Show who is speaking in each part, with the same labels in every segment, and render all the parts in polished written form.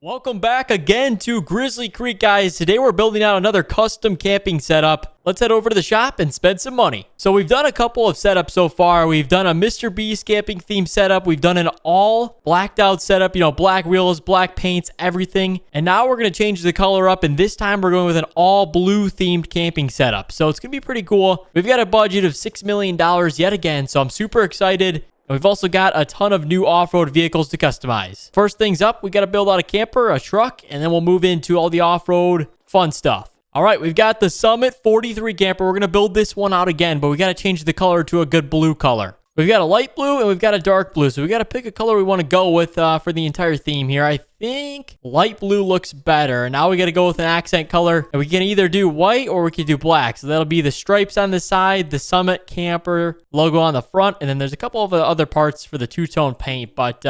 Speaker 1: Welcome back again to Grizzly Creek, guys. Today we're building out another custom camping setup. Let's head over to the shop and spend some money. So we've done a couple of setups so far. We've done a Mr. Beast camping theme setup. We've done an all blacked out setup, black wheels, black paints, everything. And now we're going to change the color up, and this time we're going with an all blue themed camping setup. So it's going to be pretty cool. We've got a budget of $6 million yet again, so I'm super excited. And we've also got a ton of new off-road vehicles to customize. First things up, we got to build out a camper, a truck, and then we'll move into all the off-road fun stuff. All right, we've got the Summit 43 camper. We're going to build this one out again, but we got to change the color to a good blue color. We've got a light blue and we've got a dark blue. So we got to pick a color we want to go with for the entire theme here. I think light blue looks better. Now we got to go with an accent color. And we can either do white or we can do black. So that'll be the stripes on the side, the Summit camper logo on the front. And then there's a couple of other parts for the two-tone paint. But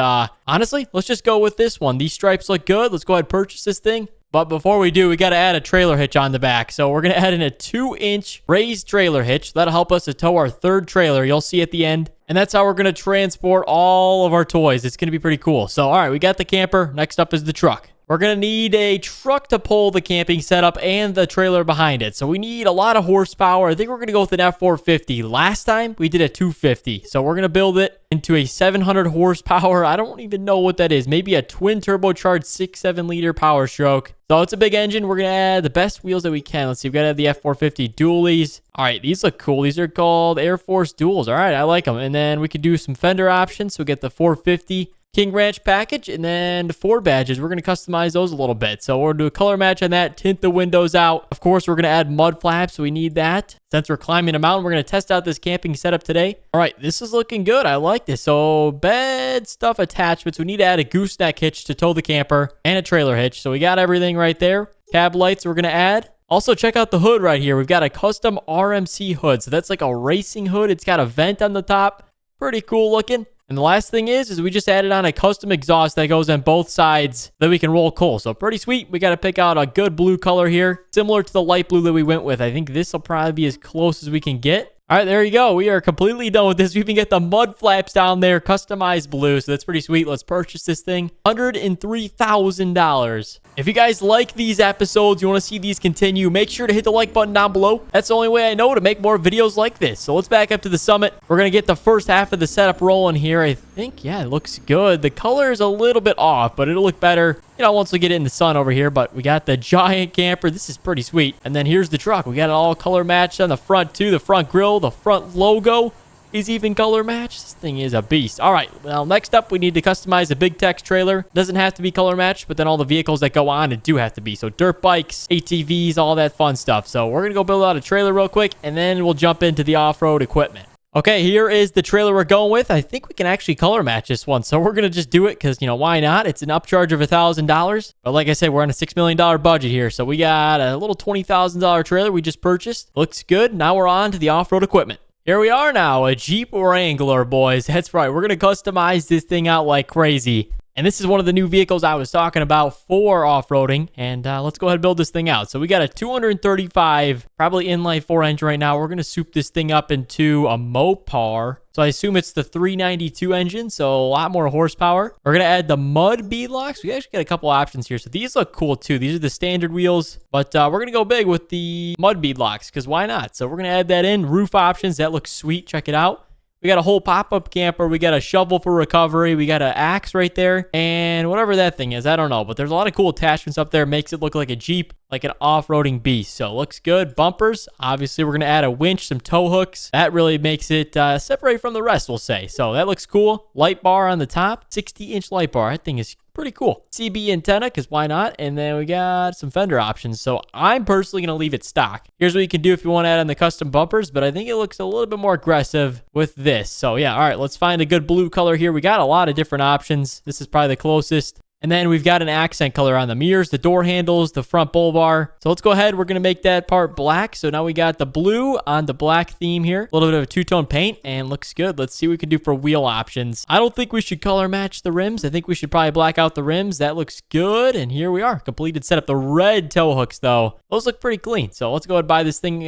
Speaker 1: honestly, let's just go with this one. These stripes look good. Let's go ahead and purchase this thing. But before we do, we got to add a trailer hitch on the back. So we're going to add in a 2-inch raised trailer hitch. That'll help us to tow our third trailer. You'll see at the end. And that's how we're going to transport all of our toys. It's going to be pretty cool. So, all right, we got the camper. Next up is the truck. We're going to need a truck to pull the camping setup and the trailer behind it. So we need a lot of horsepower. I think we're going to go with an F450. Last time we did a 250. So we're going to build it into a 700 horsepower. I don't even know what that is. Maybe a twin turbocharged 6-7 liter power stroke. So it's a big engine. We're going to add the best wheels that we can. Let's see. We've got to have the F450 dualies. All right. These look cool. These are called Air Force duals. All right. I like them. And then we could do some fender options. So we get the 450 King Ranch package and then the 4 badges. We're going to customize those a little bit. So we're going to do a color match on that, tint the windows out. Of course, we're going to add mud flaps. So we need that. Since we're climbing a mountain, we're going to test out this camping setup today. All right, this is looking good. I like this. So bed stuff attachments. We need to add a gooseneck hitch to tow the camper and a trailer hitch. So we got everything right there. Cab lights we're going to add. Also, check out the hood right here. We've got a custom RMC hood. So that's like a racing hood. It's got a vent on the top. Pretty cool looking. And the last thing is we just added on a custom exhaust that goes on both sides that we can roll coal. So pretty sweet. We got to pick out a good blue color here, similar to the light blue that we went with. I think this will probably be as close as we can get. All right, there you go. We are completely done with this. We even get the mud flaps down there, customized blue. So that's pretty sweet. Let's purchase this thing. $103,000. If you guys like these episodes, you want to see these continue, make sure to hit the like button down below. That's the only way I know to make more videos like this. So let's back up to the Summit. We're going to get the first half of the setup rolling here. I think, yeah, it looks good. The color is a little bit off, but it'll look better, once we get it in the sun over here. But we got the giant camper. This is pretty sweet. And then here's the truck. We got it all color matched on the front too. The front grille, the front logo is even color matched. This thing is a beast. All right, well, next up we need to customize a big tex trailer. Doesn't have to be color matched, but then all the vehicles that go on it do have to be. So dirt bikes, ATVs, all that fun stuff. So we're gonna go build out a trailer real quick, and then we'll jump into the off-road equipment. Okay, here is the trailer we're going with. I think we can actually color match this one. So we're going to just do it because, why not? It's an upcharge of $1,000. But like I said, we're on a $6 million budget here. So we got a little $20,000 trailer we just purchased. Looks good. Now we're on to the off-road equipment. Here we are now, a Jeep Wrangler, boys. That's right. We're going to customize this thing out like crazy. And this is one of the new vehicles I was talking about for off-roading. And let's go ahead and build this thing out. So we got a 235, probably inline 4 engine right now. We're going to soup this thing up into a Mopar. So I assume it's the 392 engine, so a lot more horsepower. We're going to add the mud beadlocks. We actually got a couple options here. So these look cool too. These are the standard wheels, but we're going to go big with the mud beadlocks because why not? So we're going to add that in. Roof options. That looks sweet. Check it out. We got a whole pop-up camper. We got a shovel for recovery. We got an axe right there. And whatever that thing is, I don't know. But there's a lot of cool attachments up there. Makes it look like a Jeep, like an off-roading beast. So looks good. Bumpers. Obviously, we're going to add a winch, some tow hooks. That really makes it separate from the rest, we'll say. So that looks cool. Light bar on the top. 60-inch light bar. That thing is pretty cool. CB antenna, because why not? And then we got some fender options. So I'm personally going to leave it stock. Here's what you can do if you want to add on the custom bumpers, but I think it looks a little bit more aggressive with this. So yeah, all right, let's find a good blue color here. We got a lot of different options. This is probably the closest. And then we've got an accent color on the mirrors, the door handles, the front bull bar. So let's go ahead. We're going to make that part black. So now we got the blue on the black theme here. A little bit of a two-tone paint and looks good. Let's see what we can do for wheel options. I don't think we should color match the rims. I think we should probably black out the rims. That looks good. And here we are. Completed setup. The red tow hooks, though, those look pretty clean. So let's go ahead and buy this thing.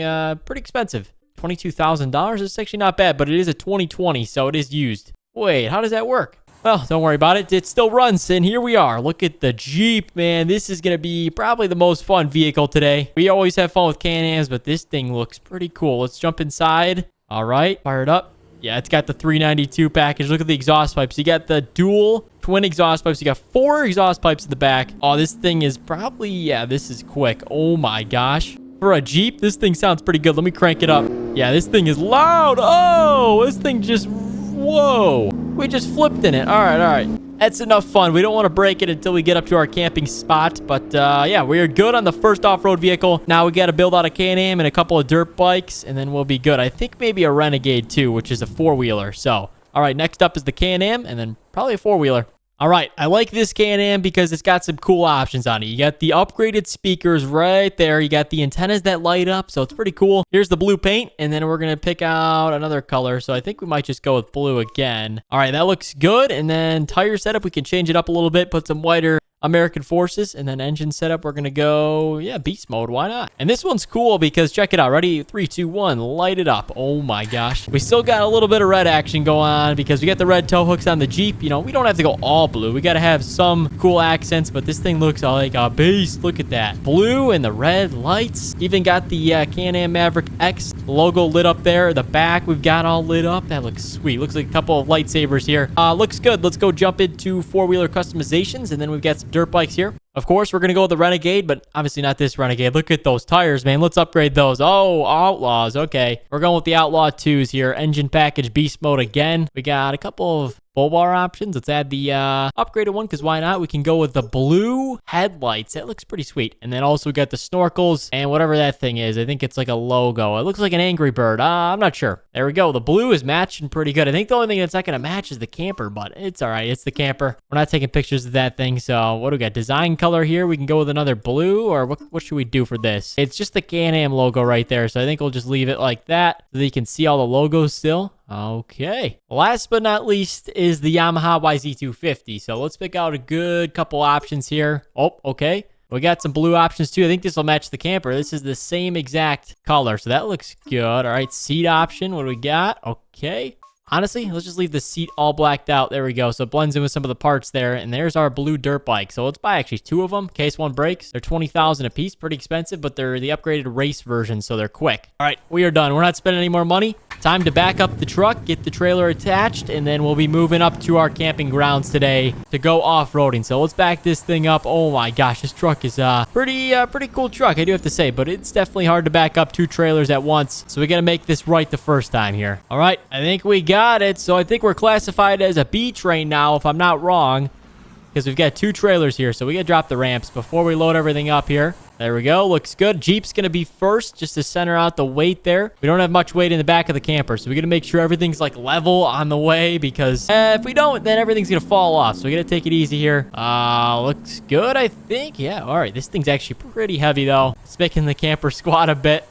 Speaker 1: Pretty expensive. $22,000. It's actually not bad, but it is a 2020, so it is used. Wait, how does that work? Well, don't worry about it. It still runs, and here we are. Look at the Jeep, man. This is going to be probably the most fun vehicle today. We always have fun with Can-Ams, but this thing looks pretty cool. Let's jump inside. All right, fire it up. Yeah, it's got the 392 package. Look at the exhaust pipes. You got the dual twin exhaust pipes. You got 4 exhaust pipes in the back. Oh, this thing is probably, yeah, this is quick. Oh my gosh. For a Jeep, this thing sounds pretty good. Let me crank it up. Yeah, this thing is loud. Oh, this thing just, whoa. We just flipped in it. All right, all right. That's enough fun. We don't want to break it until we get up to our camping spot. But yeah, we are good on the first off-road vehicle. Now we got to build out a Can-Am and a couple of dirt bikes, and then we'll be good. I think maybe a Renegade too, which is a 4-wheeler. So, all right, next up is the Can-Am, and then probably a 4-wheeler. All right, I like this Can-Am because it's got some cool options on it. You got the upgraded speakers right there. You got the antennas that light up, so it's pretty cool. Here's the blue paint, and then we're going to pick out another color. So I think we might just go with blue again. All right, that looks good. And then tire setup, we can change it up a little bit, put some whiter American Forces, and then engine setup, we're going to go, yeah, beast mode. Why not? And this one's cool because check it out. Ready? 3, 2, 1. Light it up. Oh my gosh. We still got a little bit of red action going on because we got the red tow hooks on the Jeep. You know, we don't have to go all blue. We got to have some cool accents, but this thing looks like a beast. Look at that. Blue and the red lights. Even got the Can-Am Maverick X logo lit up there. The back we've got all lit up. That looks sweet. Looks like a couple of lightsabers here. Looks good. Let's go jump into 4-wheeler customizations, and then we've got some dirt bikes here. Of course, we're going to go with the Renegade, but obviously not this Renegade. Look at those tires, man. Let's upgrade those. Oh, Outlaws. Okay. We're going with the Outlaw 2s here. Engine package, beast mode again. We got a couple of bull bar options. Let's add the upgraded one because why not? We can go with the blue headlights. That looks pretty sweet. And then also we got the snorkels and whatever that thing is. I think it's like a logo. It looks like an Angry Bird. I'm not sure. There we go. The blue is matching pretty good. I think the only thing that's not going to match is the camper, but it's all right. It's the camper. We're not taking pictures of that thing. So what do we got? Design color here. We can go with another blue, or what should we do for this? It's just the Can-Am logo right there. So I think we'll just leave it like that so that you can see all the logos still. Okay. Last but not least is the Yamaha YZ250. So let's pick out a good couple options here. Oh, okay. We got some blue options too. I think this will match the camper. This is the same exact color. So that looks good. All right. Seat option. What do we got? Okay. Honestly, let's just leave the seat all blacked out. There we go. So it blends in with some of the parts there. And there's our blue dirt bike. So let's buy actually 2 of them in case one breaks. They're $20,000 a piece. Pretty expensive, but they're the upgraded race version, so they're quick. All right, we are done. We're not spending any more money. Time to back up the truck, get the trailer attached, and then we'll be moving up to our camping grounds today to go off-roading. So let's back this thing up. Oh my gosh, this truck is pretty cool truck, I do have to say, but it's definitely hard to back up 2 trailers at once. So we got to make this right the first time here. All right, I think we got it. So I think we're classified as a B train now, if I'm not wrong, because we've got 2 trailers here. So we got to drop the ramps before we load everything up here. There we go. Looks good. Jeep's going to be first just to center out the weight there. We don't have much weight in the back of the camper, so we got to make sure everything's like level on the way because if we don't, then everything's going to fall off. So we got to take it easy here. Looks good, I think. Yeah. All right. This thing's actually pretty heavy though. It's making the camper squat a bit.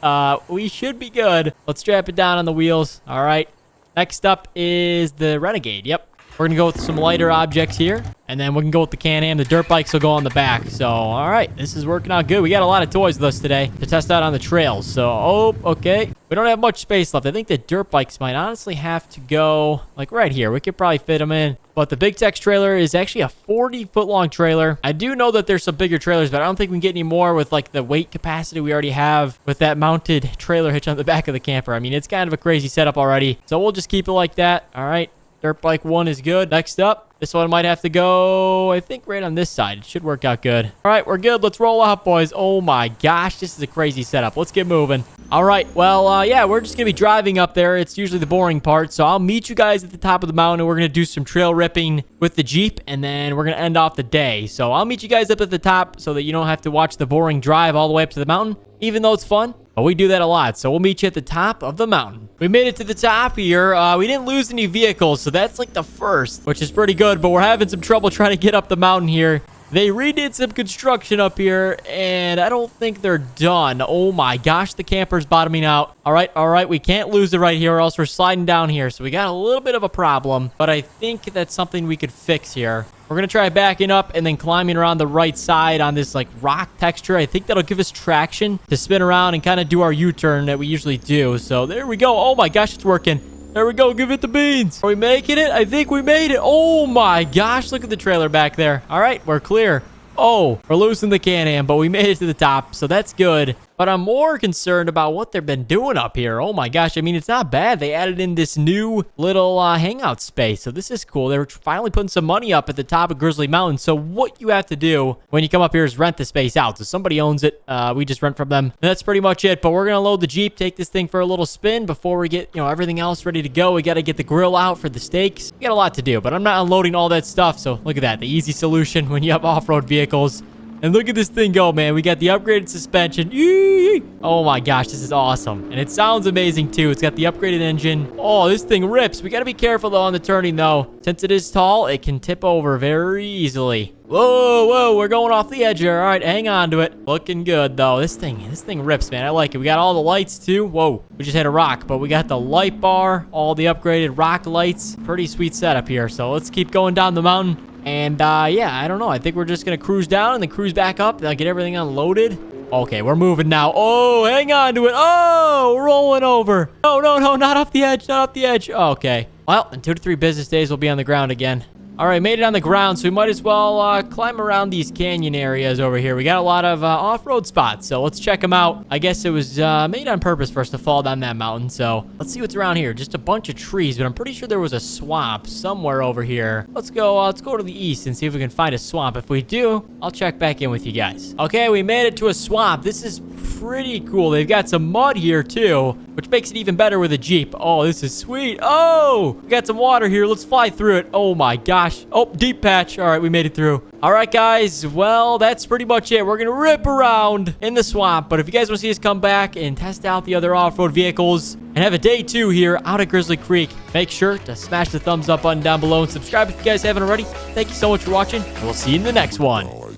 Speaker 1: We should be good. Let's strap it down on the wheels. All right. Next up is the Renegade. Yep. We're going to go with some lighter objects here. And then we can go with the Can-Am. The dirt bikes will go on the back. So, all right. This is working out good. We got a lot of toys with us today to test out on the trails. So, oh, okay. We don't have much space left. I think the dirt bikes might honestly have to go like right here. We could probably fit them in. But the Big Tex trailer is actually a 40-foot long trailer. I do know that there's some bigger trailers, but I don't think we can get any more with like the weight capacity we already have with that mounted trailer hitch on the back of the camper. I mean, it's kind of a crazy setup already. So we'll just keep it like that. All right. Dirt bike 1 is good. Next up, this one might have to go, I think, right on this side. It should work out good. All right, we're good. Let's roll out, boys. Oh, my gosh. This is a crazy setup. Let's get moving. All right. Well, yeah, we're just going to be driving up there. It's usually the boring part. So I'll meet you guys at the top of the mountain. We're going to do some trail ripping with the Jeep, and then we're going to end off the day. So I'll meet you guys up at the top so that you don't have to watch the boring drive all the way up to the mountain, even though it's fun. But we do that a lot, so we'll meet you at the top of the mountain. We made it to the top here. We didn't lose any vehicles, so that's like the first, which is pretty good. But we're having some trouble trying to get up the mountain here. They redid some construction up here, and I don't think they're done. Oh my gosh, the camper's bottoming out. All right, we can't lose it right here, or else we're sliding down here. So we got a little bit of a problem, but I think that's something we could fix here. We're going to try backing up and then climbing around the right side on this like rock texture. I think that'll give us traction to spin around and kind of do our U-turn that we usually do. So there we go. Oh my gosh, it's working. There we go. Give it the beans. Are we making it? I think we made it. Oh my gosh. Look at the trailer back there. All right, we're clear. Oh, we're losing the Can-Am, but we made it to the top, so that's good. But I'm more concerned about what they've been doing up here. Oh my gosh, I mean, it's not bad. They added in this new little hangout space, so this is cool. They're finally putting some money up at the top of Grizzly Mountain. So what you have to do when you come up here is rent the space out. So somebody owns it. We just rent from them. And that's pretty much it. But we're going to load the Jeep, take this thing for a little spin before we get, everything else ready to go. We got to get the grill out for the steaks. We got a lot to do, but I'm not unloading all that stuff. So look at that, the easy solution when you have off-road vehicles. And look at this thing go, man. We got the upgraded suspension. Yee! Oh my gosh, this is awesome. And it sounds amazing too. It's got the upgraded engine. Oh, this thing rips. We got to be careful though on the turning though. Since it is tall, it can tip over very easily. Whoa, whoa, we're going off the edge here. All right, hang on to it. Looking good though. This thing rips, man. I like it. We got all the lights too. Whoa, we just hit a rock, but we got the light bar, all the upgraded rock lights. Pretty sweet setup here. So let's keep going down the mountain. And, yeah, I don't know. I think we're just going to cruise down and then cruise back up. Then get everything unloaded. Okay, we're moving now. Oh, hang on to it. Oh, rolling over. No, no, no, not off the edge. Not off the edge. Okay. Well, in 2 to 3 business days, we'll be on the ground again. All right, made it on the ground, so we might as well climb around these canyon areas over here. We got a lot of off-road spots, so let's check them out. I guess it was made on purpose for us to fall down that mountain, so let's see what's around here. Just a bunch of trees, but I'm pretty sure there was a swamp somewhere over here. Let's go to the east and see if we can find a swamp. If we do, I'll check back in with you guys. Okay, we made it to a swamp. This is pretty cool. They've got some mud here, too, which makes it even better with a Jeep. Oh, this is sweet. Oh, we got some water here. Let's fly through it. Oh, my gosh. Oh, deep patch. All right, we made it through. All right, guys. Well, that's pretty much it. We're going to rip around in the swamp. But if you guys want to see us come back and test out the other off-road vehicles and have a day 2 here out at Grizzly Creek, make sure to smash the thumbs up button down below and subscribe if you guys haven't already. Thank you so much for watching, and we'll see you in the next one.